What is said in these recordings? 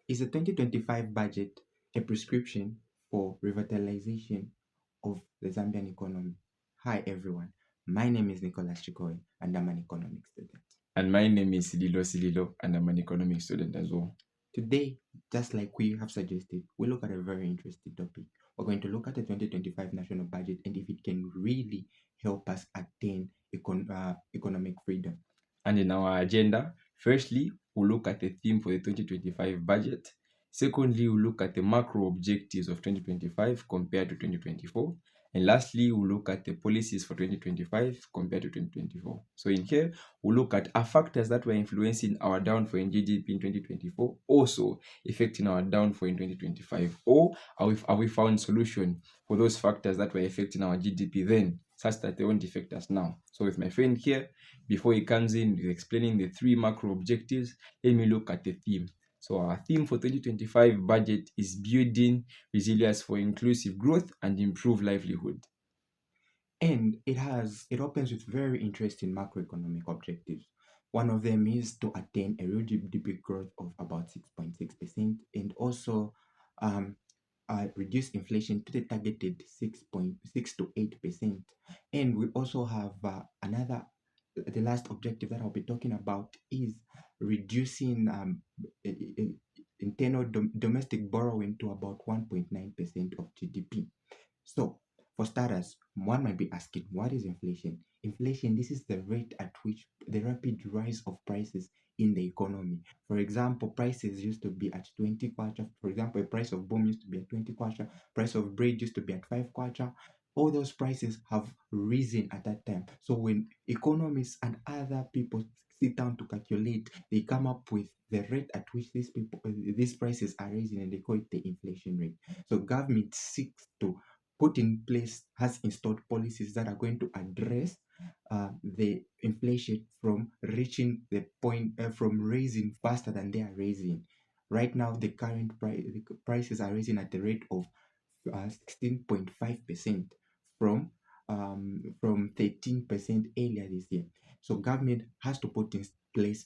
Is the 2025 budget a prescription for revitalization of the Zambian economy? Hi everyone, my name is Nicholas Chikoye and I'm an economics student. And my name is Sililo, and I'm an economics student as well. Today, just like we have suggested, we look at a very interesting topic. We're going to look at the 2025 national budget and if it can really help us attain economic freedom. And in our agenda, firstly, we'll look at the theme for the 2025 budget. Secondly, we'll look at the macro objectives of 2025 compared to 2024. And lastly, we'll look at the policies for 2025 compared to 2024. So in here, we'll look at our factors that were influencing our downfall in GDP in 2024, also affecting our downfall in 2025. Or have we found solution for those factors that were affecting our GDP then, such that they won't affect us now? So with my friend here, before he comes in with explaining the three macro objectives, let me look at the theme. So our theme for 2025 budget is building resilience for inclusive growth and improved livelihood. And it opens with very interesting macroeconomic objectives. One of them is to attain a real GDP growth of about 6.6% and also um, reduce inflation to the targeted 6.6 to 8%. And we also have the last objective that I'll be talking about is reducing internal domestic borrowing to about 1.9% of GDP. So, for starters, one might be asking, what is inflation? Inflation, this is the rate at which the rapid rise of prices in the economy. For example, prices used to be at 20 kwacha. For example, a price of boom used to be at 20 kwacha. Price of bread used to be at 5 kwacha. All those prices have risen at that time. So when economists and other people sit down to calculate, they come up with the rate at which these prices are rising, and they call it the inflation rate. So government seeks to put in place, has installed policies that are going to address the inflation from reaching the point, from raising faster than they are raising. Right now, the prices are raising at the rate of 16.5% from 13% earlier this year. So government has to put in place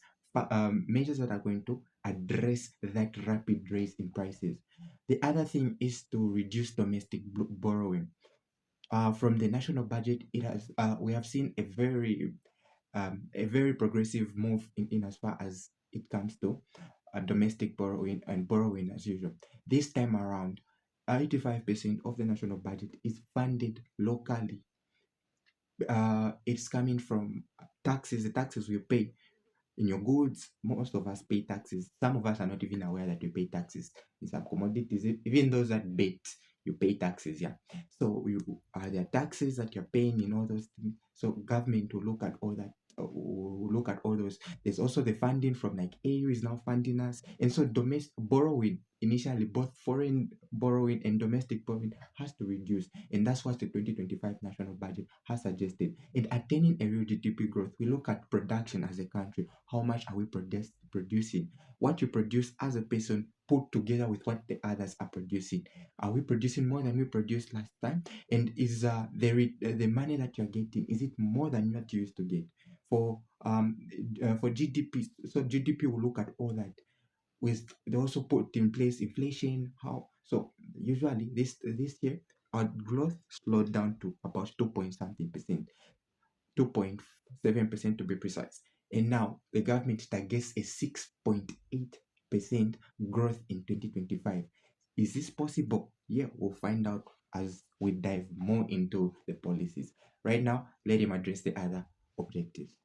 measures that are going to address that rapid rise in prices. The other thing is to reduce domestic borrowing. From the national budget, it has we have seen a very progressive move in as far as it comes to domestic borrowing and borrowing as usual. This time around, 85% of the national budget is funded locally. It's coming from taxes, the taxes we pay in your goods. Most of us pay taxes. Some of us are not even aware that we pay taxes in some commodities. Even those that bet, you pay taxes. Yeah. So you are there taxes that you're paying in all those things. So government will look at all that. Will look at all those. There's also the funding from like AU is now funding us, and so domestic borrowing initially, both foreign borrowing and domestic borrowing has to reduce, and that's what the 2025 national budget has suggested. In attaining a real GDP growth, we look at production as a country. How much are we producing? What you produce as a person put together with what the others are producing. Are we producing more than we produced last time? And is the money that you're getting, is it more than what you used to get? For GDP, so GDP will look at all that. With they also put in place inflation. How so? Usually this year our growth slowed down to about 2 point something percent, 2.7% to be precise. And now the government targets a 6.8% growth in 2025. Is this possible? Yeah, we'll find out as we dive more into the policies. Right now, let him address the other objectives.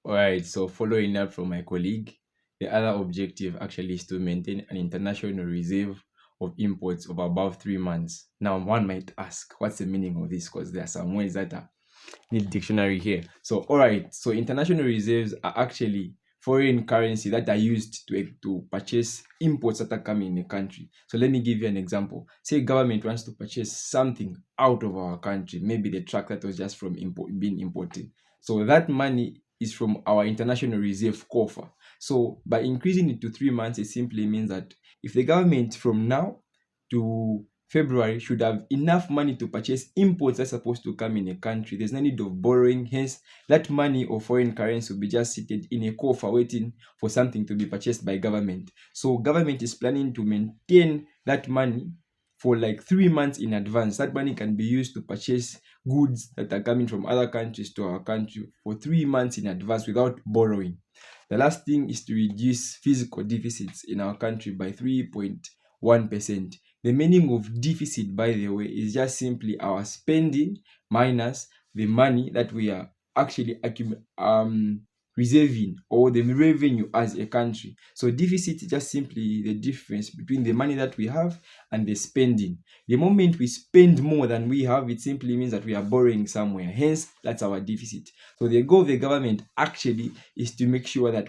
All right, so following up from my colleague, the other objective actually is to maintain an international reserve of imports of above 3 months. Now, one might ask, what's the meaning of this? Because there are some words that need dictionary here. So, all right, so international reserves are actually foreign currency that are used to purchase imports that are coming in the country. So let me give you an example. Say government wants to purchase something out of our country, maybe the truck that was just from being imported. So that money is from our international reserve coffer. So by increasing it to 3 months, it simply means that if the government from now to February should have enough money to purchase imports that's supposed to come in a country. There's no need of borrowing. Hence, that money or foreign currency will be just seated in a coffer waiting for something to be purchased by government. So government is planning to maintain that money for like 3 months in advance. That money can be used to purchase goods that are coming from other countries to our country for 3 months in advance without borrowing. The last thing is to reduce physical deficits in our country by 3.1%. The meaning of deficit, by the way, is just simply our spending minus the money that we are actually reserving, or the revenue as a country. So deficit is just simply the difference between the money that we have and the spending. The moment we spend more than we have, it simply means that we are borrowing somewhere. Hence, that's our deficit. So the goal of the government actually is to make sure that